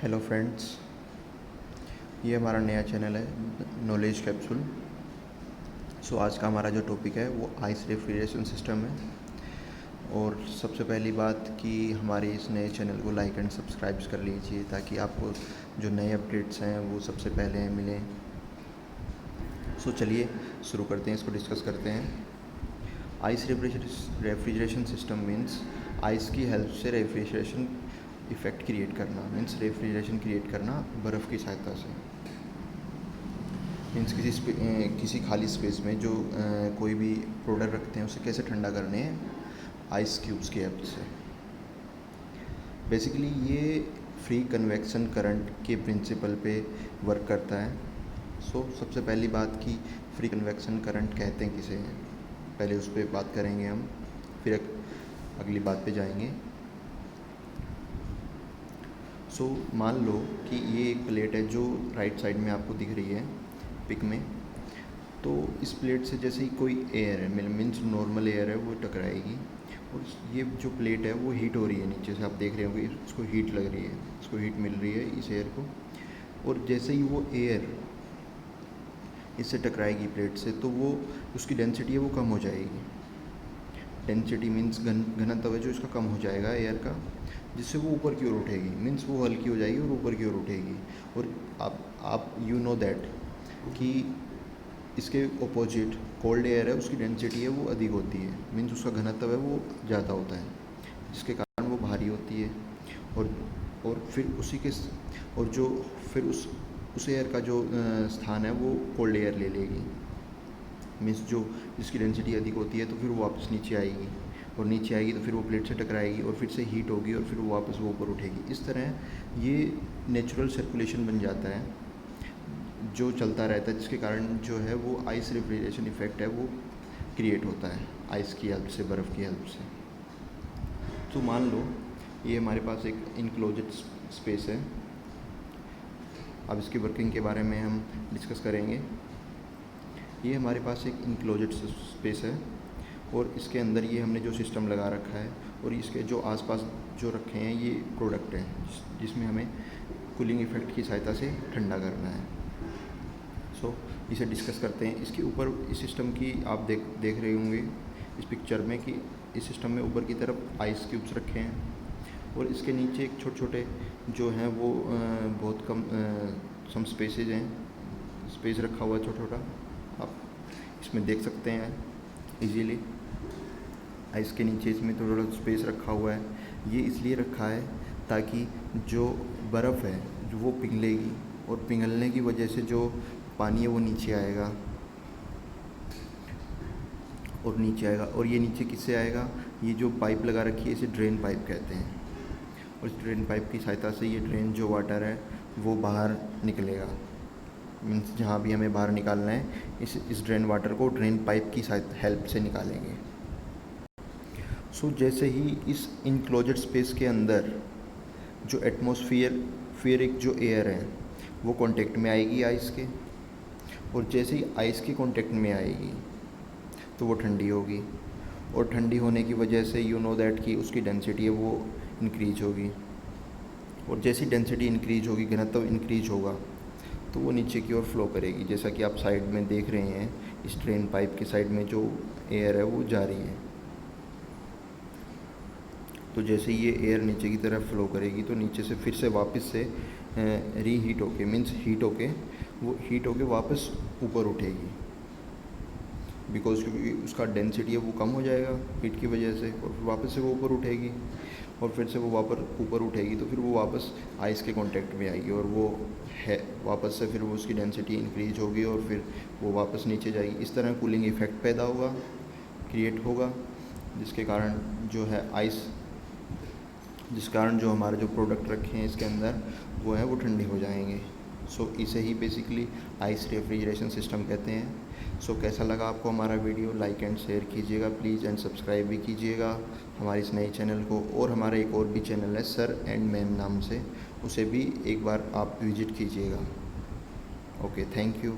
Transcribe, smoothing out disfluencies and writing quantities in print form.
Hello friends, ये हमारा नया चैनल है नॉलेज कैप्सूल। आज का हमारा जो टॉपिक है वो आइस रेफ्रिजरेशन सिस्टम है। और सबसे पहली बात कि हमारे इस नए चैनल को लाइक एंड सब्सक्राइब कर लीजिए ताकि आपको जो नए अपडेट्स हैं वो सबसे पहले मिलें। चलिए शुरू करते हैं, इसको डिस्कस करते हैं। Ice refrigeration system means ice की हेल्प से रेफ्रिजरेशन इफ़ेक्ट क्रिएट करना, मीन्स रेफ्रिजरेशन क्रिएट करना बर्फ़ की सहायता से। मीन्स किसी खाली स्पेस में जो कोई भी प्रोडक्ट रखते हैं उसे कैसे ठंडा करने हैं, आइस क्यूब्स की हेल्प से। बेसिकली ये फ्री कन्वेक्शन करंट के प्रिंसिपल पे वर्क करता है। सबसे पहली बात कि फ्री कन्वेक्शन करंट कहते हैं किसे हैं, पहले उस पर बात करेंगे हम, फिर अगली बात पे जाएंगे। मान लो कि ये एक प्लेट है जो राइट साइड में आपको दिख रही है पिक में। तो इस प्लेट से जैसे ही कोई एयर है, मीन्स नॉर्मल एयर है, वो टकराएगी और ये जो प्लेट है वो हीट हो रही है नीचे से। आप देख रहे होंगे इसको हीट लग रही है, इसको हीट मिल रही है इस एयर को। और जैसे ही वो एयर इससे टकराएगी प्लेट से तो वो उसकी डेंसिटी है वो कम हो जाएगी। डेंसिटी मीन्स घनत्व है जो इसका कम हो जाएगा एयर का, जिससे वो ऊपर की ओर उठेगी। मीन्स वो हल्की हो जाएगी और ऊपर की ओर उठेगी। और आप यू नो दैट कि इसके ऑपोजिट कोल्ड एयर है, उसकी डेंसिटी है वो अधिक होती है, मीन्स उसका घनत्व है वो ज़्यादा होता है, जिसके कारण वो भारी होती है। और फिर उसी के और जो फिर उस एयर का जो स्थान है वो कोल्ड एयर ले लेगी। मीन्स जो जिसकी डेंसिटी अधिक होती है तो फिर वो वापस नीचे आएगी, और नीचे आएगी तो फिर वो प्लेट से टकराएगी और फिर से हीट होगी और फिर वो वापस वो ऊपर उठेगी। इस तरह ये नेचुरल सर्कुलेशन बन जाता है जो चलता रहता है, जिसके कारण जो है वो आइस रेफ्रिजरेशन इफ़ेक्ट है वो क्रिएट होता है आइस की हेल्प से, बर्फ़ की हेल्प से। तो मान लो ये हमारे पास एक इनक्लोज्ड स्पेस है। अब इसकी वर्किंग के बारे में हम डिस्कस करेंगे। ये हमारे पास एक इनक्लोज्ड स्पेस है और इसके अंदर ये हमने जो सिस्टम लगा रखा है और इसके जो आसपास जो रखे हैं ये प्रोडक्ट हैं जिसमें हमें कूलिंग इफ़ेक्ट की सहायता से ठंडा करना है। इसे डिस्कस करते हैं। इसके ऊपर इस सिस्टम की आप देख रहे होंगे इस पिक्चर में कि इस सिस्टम में ऊपर की तरफ आइस क्यूब्स रखे हैं और इसके नीचे एक छोटे जो हैं वो बहुत कम सम स्पेसेज हैं, स्पेस रखा हुआ है छोटा छोटा, आप इसमें देख सकते हैं इजीली। आइस के नीचे इसमें थोड़ा स्पेस रखा हुआ है। ये इसलिए रखा है ताकि जो बर्फ़ है जो वो पिघलेगी और पिघलने की वजह से जो पानी है वो नीचे आएगा और ये नीचे किससे आएगा, ये जो पाइप लगा रखी है इसे ड्रेन पाइप कहते हैं। और इस ड्रेन पाइप की सहायता से ये ड्रेन जो वाटर है वो बाहर निकलेगा। मीन्स जहाँ भी हमें बाहर निकालना है इस ड्रेन वाटर को ड्रेन पाइप की हेल्प से निकालेंगे। जैसे ही इस इनक्लोज्ड स्पेस के अंदर जो एटमॉस्फेरिक जो एयर है वो कांटेक्ट में आएगी आइस के, और जैसे ही आइस के कांटेक्ट में आएगी तो वो ठंडी होगी, और ठंडी होने की वजह से यू नो दैट कि उसकी डेंसिटी है वो इंक्रीज होगी। और जैसी डेंसिटी इंक्रीज होगी, घनत्व इंक्रीज होगा, तो वो नीचे की ओर फ्लो करेगी। जैसा कि आप साइड में देख रहे हैं इस ड्रेन पाइप के साइड में जो एयर है वो जा रही है। तो जैसे ये एयर नीचे की तरफ फ्लो करेगी तो नीचे से फिर से वापस से रीहीट होके, मीन्स हीट होके वापस ऊपर उठेगी, बिकॉज क्योंकि उसका डेंसिटी है वो कम हो जाएगा हीट की वजह से, और फिर वापस से वो ऊपर उठेगी और फिर से वो ऊपर उठेगी तो फिर वो वापस आइस के कांटेक्ट में आएगी और वो है वापस से फिर वो उसकी डेंसिटी इंक्रीज होगी और फिर वो वापस नीचे जाएगी। इस तरह कूलिंग इफ़ेक्ट पैदा होगा, क्रिएट होगा, जिसके कारण जो हमारे जो प्रोडक्ट रखे हैं इसके अंदर वो है वो ठंडे हो जाएंगे। इसे ही बेसिकली आइस रेफ्रिजरेशन सिस्टम कहते हैं। कैसा लगा आपको हमारा वीडियो, लाइक एंड शेयर कीजिएगा प्लीज़, एंड सब्सक्राइब भी कीजिएगा हमारे इस नए चैनल को। और हमारा एक और भी चैनल है सर एंड मैम नाम से, उसे भी एक बार आप विजिट कीजिएगा। Okay, thank you.